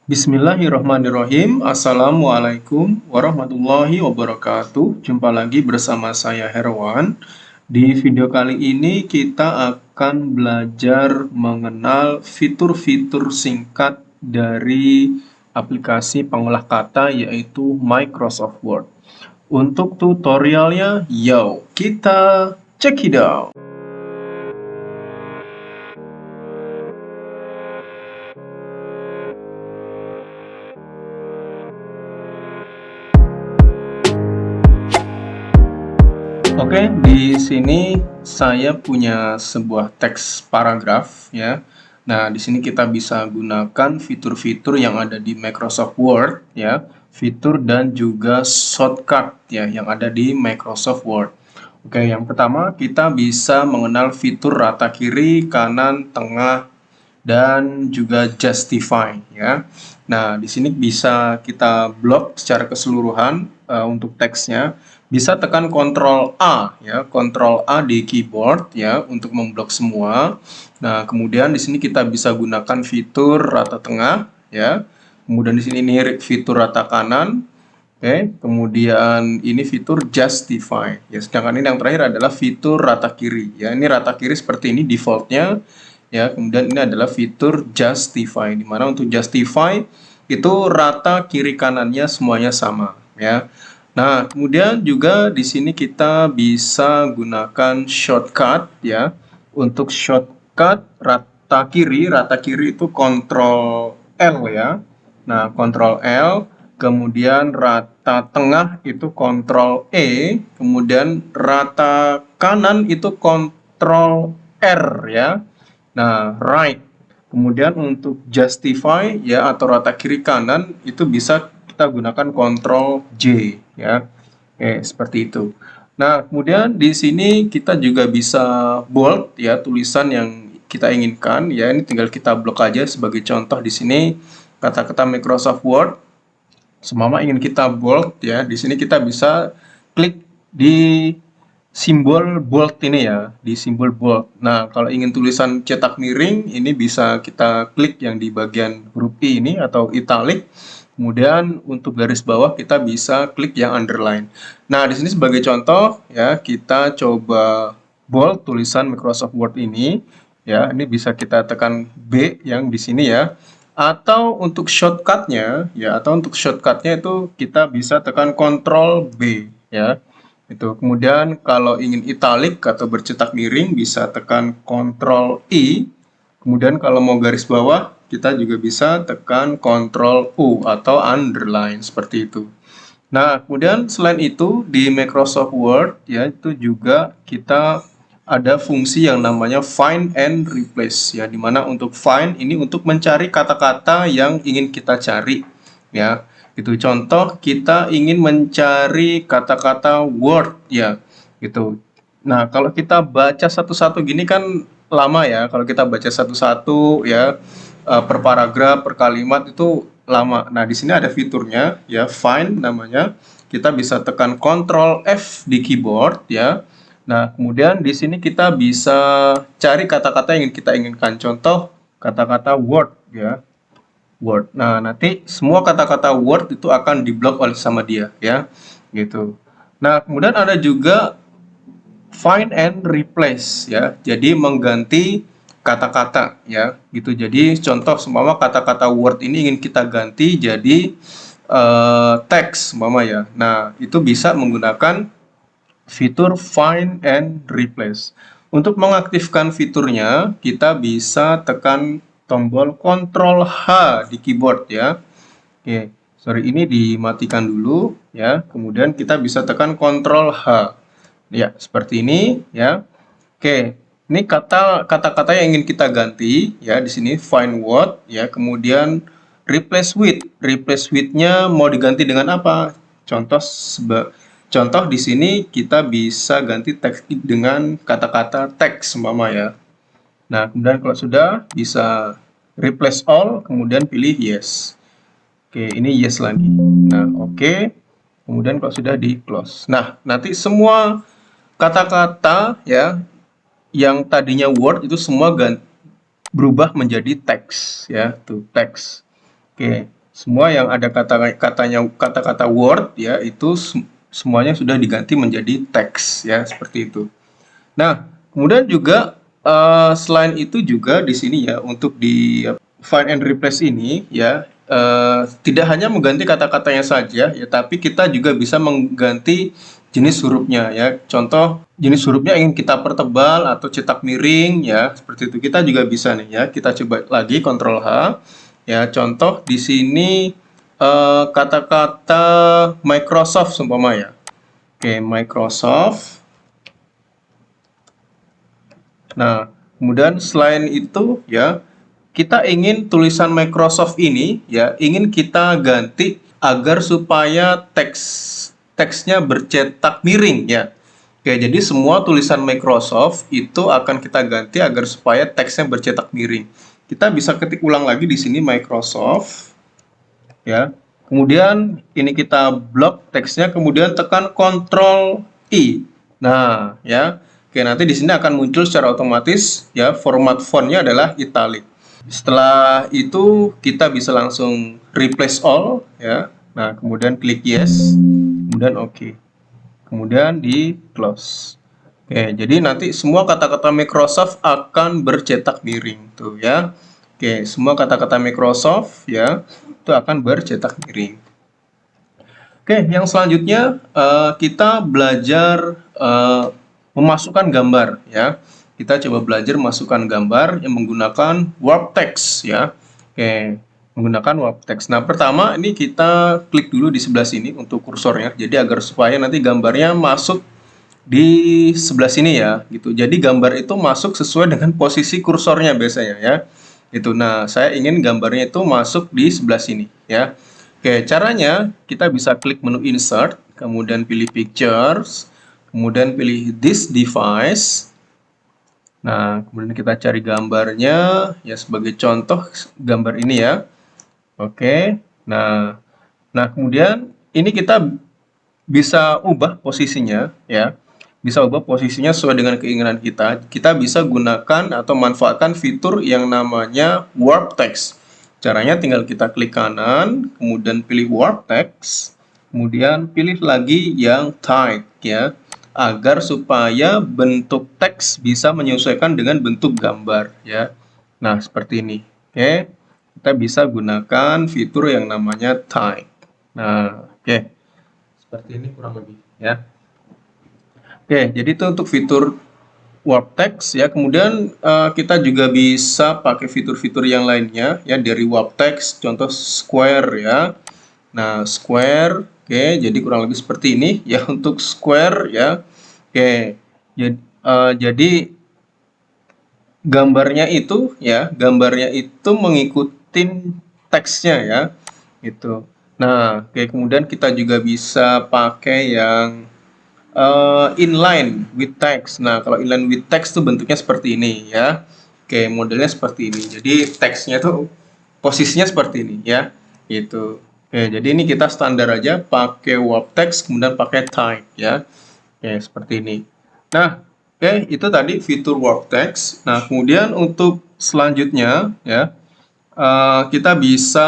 Bismillahirrahmanirrahim. Assalamualaikum warahmatullahi wabarakatuh. Jumpa lagi bersama saya Herwan. Di video kali ini kita akan belajar mengenal fitur-fitur singkat dari aplikasi pengolah kata yaitu Microsoft Word. Untuk tutorialnya, yuk kita check it out. Oke, di sini saya punya sebuah teks paragraf ya. Nah, di sini kita bisa gunakan fitur-fitur yang ada di Microsoft Word ya, fitur dan juga shortcut ya yang ada di Microsoft Word. Oke, yang pertama kita bisa mengenal fitur rata kiri, kanan, tengah, dan juga justify ya. Nah, di sini bisa kita blok secara keseluruhan untuk teksnya. Bisa tekan Ctrl A ya, Ctrl A di keyboard ya untuk memblok semua. Nah, kemudian di sini kita bisa gunakan fitur rata tengah ya. Kemudian di sini ini fitur rata kanan. Oke, kemudian ini fitur justify ya. Sedangkan ini yang terakhir adalah fitur rata kiri ya. Ini rata kiri seperti ini defaultnya ya. Kemudian ini adalah fitur justify, di mana untuk justify itu rata kiri kanannya semuanya sama ya. Nah, kemudian juga di sini kita bisa gunakan shortcut ya. Untuk shortcut rata kiri itu Ctrl L ya. Nah, Ctrl L, kemudian rata tengah itu Ctrl E, kemudian rata kanan itu Ctrl R ya. Nah, right. Kemudian untuk justify ya atau rata kiri kanan itu bisa kita gunakan Ctrl J ya. Oke, seperti itu. Nah, kemudian di sini kita juga bisa bold ya tulisan yang kita inginkan ya. Ini tinggal kita blok aja sebagai contoh di sini kata-kata Microsoft Word. Semama ingin kita bold ya. Di sini kita bisa klik di simbol bold ini ya, di simbol bold. Nah, kalau ingin tulisan cetak miring, ini bisa kita klik yang di bagian huruf I ini atau italic. Kemudian untuk garis bawah kita bisa klik yang underline. Nah, di sini sebagai contoh ya, kita coba bold tulisan Microsoft Word ini ya. Ini bisa kita tekan B yang di sini ya. Atau untuk shortcutnya ya, itu kita bisa tekan Ctrl B ya. Itu. Kemudian kalau ingin italic atau bercetak miring bisa tekan Ctrl I. Kemudian kalau mau garis bawah kita juga bisa tekan Ctrl U atau underline seperti itu. Nah, kemudian selain itu di Microsoft Word ya itu juga kita ada fungsi yang namanya find and replace ya, dimana untuk find ini untuk mencari kata-kata yang ingin kita cari ya. Itu contoh kita ingin mencari kata-kata word ya gitu. Nah, kalau kita baca satu-satu gini kan lama ya. Kalau kita baca satu-satu ya per paragraf, per kalimat itu lama. Nah, di sini ada fiturnya ya, find namanya. Kita bisa tekan Ctrl F di keyboard ya. Nah, kemudian di sini kita bisa cari kata-kata yang kita inginkan. Contoh kata-kata word ya. Word. Nah, nanti semua kata-kata Word itu akan diblok oleh sama dia ya. Gitu. Nah, kemudian ada juga find and replace ya. Jadi mengganti kata-kata ya. Gitu. Jadi contoh seumpama kata-kata Word ini ingin kita ganti jadi teks seumpama ya. Nah, itu bisa menggunakan fitur find and replace. Untuk mengaktifkan fiturnya, kita bisa tekan tombol Ctrl H di keyboard ya. Oke, sorry ini dimatikan dulu ya. Kemudian kita bisa tekan Ctrl H. Ya, seperti ini ya. Oke, ini kata-kata yang ingin kita ganti ya di sini find word ya. Kemudian replace with. Replace with-nya mau diganti dengan apa? Contoh di sini kita bisa ganti teks dengan kata-kata teks umpama ya. Nah, kemudian kalau sudah bisa replace all, kemudian pilih yes. Oke, ini yes lagi. Nah, oke. Kemudian kalau sudah di close. Nah, nanti semua kata-kata ya yang tadinya word itu semua berubah menjadi teks ya, tuh teks. Oke, semua yang ada kata-kata Word ya itu semuanya sudah diganti menjadi teks ya, seperti itu. Nah, kemudian juga selain itu juga di sini ya untuk di find and replace ini ya tidak hanya mengganti kata-katanya saja ya, tapi kita juga bisa mengganti jenis hurufnya ya. Contoh jenis hurufnya ingin kita pertebal atau cetak miring ya, seperti itu kita juga bisa nih ya. Kita coba lagi Ctrl H ya. Contoh di sini kata-kata Microsoft seumpama ya. Oke, Microsoft. Nah, kemudian selain itu ya, kita ingin tulisan Microsoft ini ya, ingin kita ganti agar supaya teksnya bercetak miring ya. Oke, jadi semua tulisan Microsoft itu akan kita ganti agar supaya teksnya bercetak miring. Kita bisa ketik ulang lagi di sini Microsoft ya. Kemudian ini kita blok teksnya, kemudian tekan Ctrl I. Nah, ya. Oke, nanti di sini akan muncul secara otomatis ya, format fontnya adalah italic. Setelah itu kita bisa langsung replace all ya. Nah, kemudian klik yes, kemudian oke. Kemudian di close. Oke, jadi nanti semua kata-kata Microsoft akan bercetak miring tuh ya. Oke, semua kata-kata Microsoft ya itu akan bercetak miring. Oke, yang selanjutnya kita belajar memasukkan gambar ya. Kita coba belajar masukkan gambar yang menggunakan warp text ya. Oke, menggunakan warp text. Nah, pertama ini kita klik dulu di sebelah sini untuk kursornya. Jadi agar supaya nanti gambarnya masuk di sebelah sini ya, gitu. Jadi gambar itu masuk sesuai dengan posisi kursornya biasanya ya. Itu. Nah, saya ingin gambarnya itu masuk di sebelah sini ya. Oke, caranya kita bisa klik menu insert, kemudian pilih pictures, kemudian pilih this device. Nah, kemudian kita cari gambarnya ya, sebagai contoh gambar ini ya. Oke. Nah, kemudian ini kita bisa ubah posisinya ya. Bisa ubah posisinya sesuai dengan keinginan kita. Kita bisa gunakan atau manfaatkan fitur yang namanya warp text. Caranya tinggal kita klik kanan, kemudian pilih warp text, kemudian pilih lagi yang tight ya, agar supaya bentuk teks bisa menyesuaikan dengan bentuk gambar ya. Nah, seperti ini. Oke. Kita bisa gunakan fitur yang namanya tight. Nah, oke. Seperti ini kurang lebih ya. Oke, jadi itu untuk fitur warp text ya. Kemudian kita juga bisa pakai fitur-fitur yang lainnya ya dari warp text, contoh square ya. Nah, square, oke, jadi kurang lebih seperti ini ya untuk square ya. Oke, jadi gambarnya itu ya, gambarnya itu mengikuti teksnya ya, gitu. Nah, oke, kemudian kita juga bisa pakai yang inline with text. Nah, kalau inline with text tuh bentuknya seperti ini ya. Oke, modelnya seperti ini. Jadi teksnya tuh posisinya seperti ini ya. Gitu. Oke, jadi ini kita standar aja pakai warp text kemudian pakai type ya. Oke, seperti ini. Nah, oke, itu tadi fitur warp text. Nah, kemudian untuk selanjutnya ya, kita bisa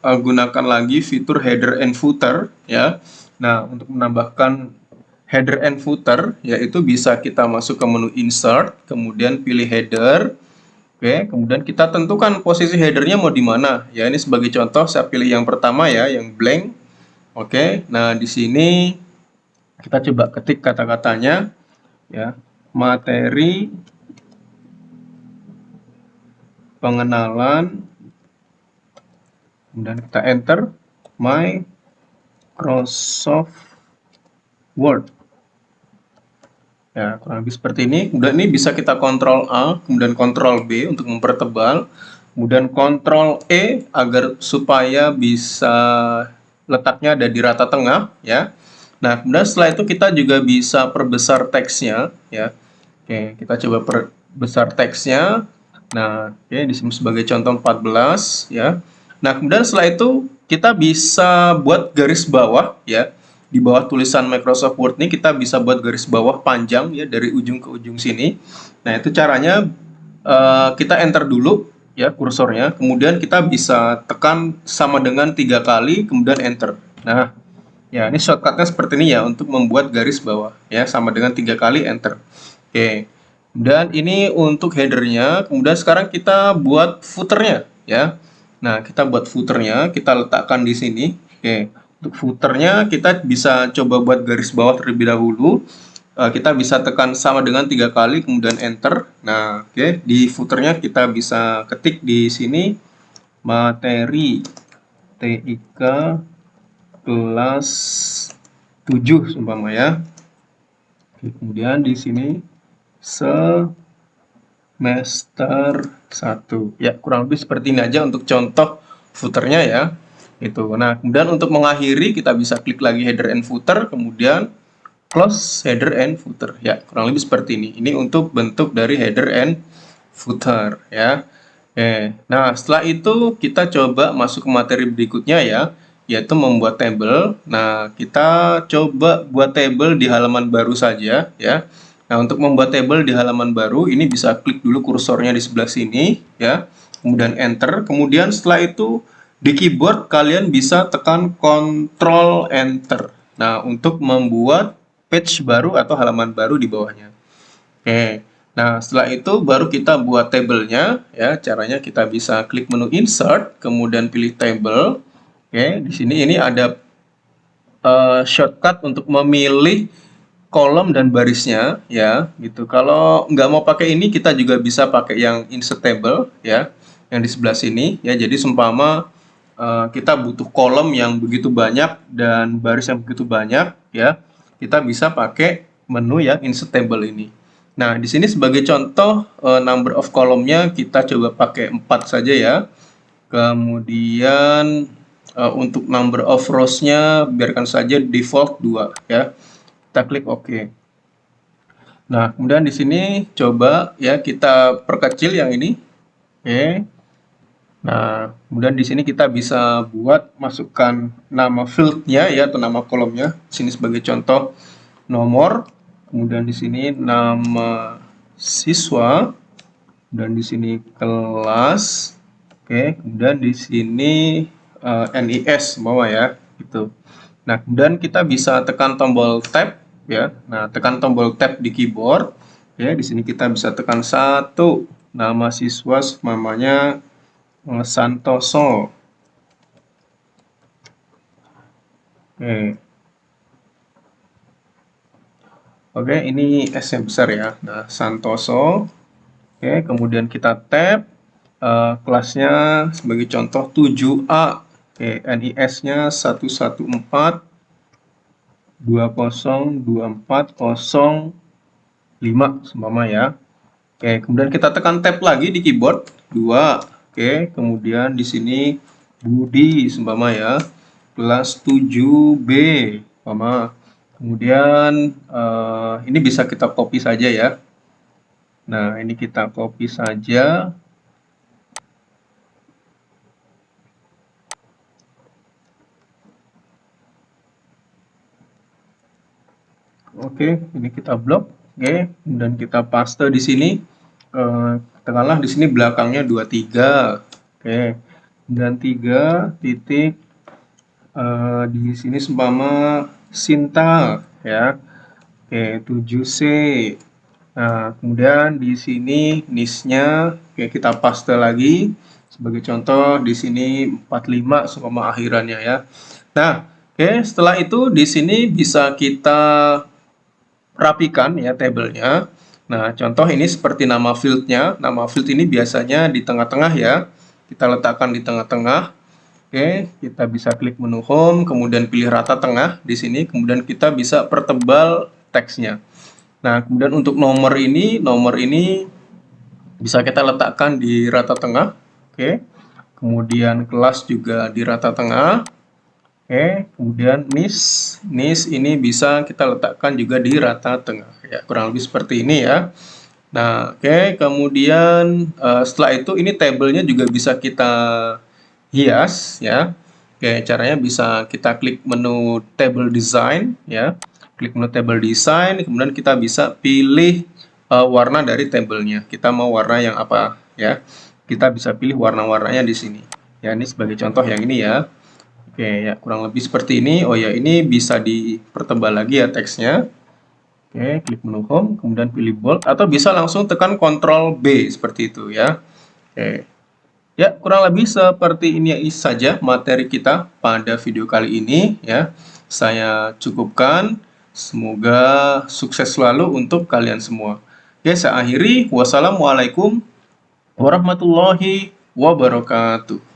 gunakan lagi fitur header and footer ya. Nah, untuk menambahkan header and footer yaitu bisa kita masuk ke menu insert, kemudian pilih header. Oke, kemudian kita tentukan posisi headernya mau di mana. Ya, ini sebagai contoh saya pilih yang pertama ya, yang blank. Oke, nah di sini kita coba ketik kata-katanya ya, materi pengenalan, kemudian kita enter Microsoft Word. Ya, kurang lebih seperti ini. Kemudian ini bisa kita Ctrl A, kemudian Ctrl B untuk mempertebal, kemudian Ctrl E agar supaya bisa letaknya ada di rata tengah ya. Nah, kemudian setelah itu kita juga bisa perbesar teksnya ya. Oke, kita coba perbesar teksnya. Nah, oke, di sini sebagai contoh 14 ya. Nah, kemudian setelah itu kita bisa buat garis bawah ya. Di bawah tulisan Microsoft Word ini kita bisa buat garis bawah panjang ya dari ujung ke ujung sini. Nah, itu caranya kita enter dulu ya kursornya, kemudian kita bisa tekan sama dengan 3 kali, kemudian enter. Nah, ya ini shortcutnya seperti ini ya untuk membuat garis bawah ya, sama dengan 3 kali enter. Oke. Dan ini untuk headernya, kemudian sekarang kita buat footernya ya. Nah, kita buat footernya, kita letakkan di sini. Oke. Untuk footernya kita bisa coba buat garis bawah terlebih dahulu. Kita bisa tekan sama dengan 3 kali kemudian enter. Nah, oke, di footernya kita bisa ketik di sini materi TIK kelas 7 umpama ya. Oke, kemudian di sini semester 1. Ya, kurang lebih seperti ini aja untuk contoh footernya ya. Itu. Nah, kemudian untuk mengakhiri kita bisa klik lagi header and footer, kemudian close header and footer ya, kurang lebih seperti ini. Ini untuk bentuk dari header and footer ya. Nah setelah itu kita coba masuk ke materi berikutnya ya, yaitu membuat table. Nah kita coba buat table di halaman baru saja ya. Nah untuk membuat table di halaman baru ini bisa klik dulu kursornya di sebelah sini ya, kemudian enter. Kemudian setelah itu di keyboard kalian bisa tekan Ctrl Enter. Nah untuk membuat page baru atau halaman baru di bawahnya. Oke. Nah, setelah itu baru kita buat tabelnya ya. Caranya kita bisa klik menu insert, kemudian pilih table. Oke, di sini ini ada shortcut untuk memilih kolom dan barisnya ya, gitu. Kalau nggak mau pakai ini, kita juga bisa pakai yang insert table ya, yang di sebelah sini ya. Jadi seumpama kita butuh kolom yang begitu banyak dan baris yang begitu banyak ya, kita bisa pakai menu yang insert table ini. Nah, di sini sebagai contoh number of kolomnya kita coba pakai 4 saja ya. Kemudian untuk number of rows-nya biarkan saja default 2 ya. Kita klik OK. Nah, kemudian di sini coba ya kita perkecil yang ini. Oke. Nah, kemudian di sini kita bisa buat masukkan nama field-nya ya atau nama kolomnya. Di sini sebagai contoh nomor, kemudian di sini nama siswa, dan di sini kelas. Oke, kemudian di sini NIS bawah ya, gitu. Nah, kemudian kita bisa tekan tombol tab ya. Nah, tekan tombol tab di keyboard. Ya, di sini kita bisa tekan 1, nama siswa namanya Santoso. Oke. Oke, ini S yang besar ya. Nah, Santoso. Oke, kemudian kita tab kelasnya sebagai contoh 7A. Oke, NIS-nya 114-202405 seumpama ya. Oke, kemudian kita tekan tab lagi di keyboard 2. Oke, kemudian di sini Budi seumpama ya, kelas 7B seumpama. Kemudian ini bisa kita copy saja ya. Nah, ini kita copy saja. Oke, ini kita blok. Oke, kemudian kita paste di sini. Katakanlah di sini belakangnya 23. Oke, dan 3 titik di sini seumpama Sinta ya. Oke, 7C. Nah, kemudian di sini NIS-nya oke kita paste lagi. Sebagai contoh di sini 45 seumpama akhirannya ya. Nah, oke, setelah itu di sini bisa kita rapikan ya tabelnya. Nah, contoh ini seperti nama field-nya. Nama field ini biasanya di tengah-tengah ya. Kita letakkan di tengah-tengah. Oke, kita bisa klik menu home, kemudian pilih rata tengah di sini, kemudian kita bisa pertebal teksnya. Nah, kemudian untuk nomor ini bisa kita letakkan di rata tengah. Oke. Kemudian kelas juga di rata tengah. Oke, kemudian NIS ini bisa kita letakkan juga di rata tengah ya, kurang lebih seperti ini ya. Nah, oke, kemudian setelah itu ini tabelnya juga bisa kita hias ya. Oke, caranya bisa kita klik menu table design ya. Klik menu table design, kemudian kita bisa pilih warna dari tabelnya. Kita mau warna yang apa ya. kita bisa pilih warna-warnanya di sini. Ya, ini sebagai contoh yang ini ya. Oke, ya kurang lebih seperti ini. Oh ya, ini bisa dipertebal lagi ya teksnya. Oke, klik menu home, kemudian pilih bold, atau bisa langsung tekan Ctrl B seperti itu ya. Oke. Ya, kurang lebih seperti ini saja materi kita pada video kali ini ya. Saya cukupkan. Semoga sukses selalu untuk kalian semua. Ya, saya akhiri. Wassalamualaikum warahmatullahi wabarakatuh.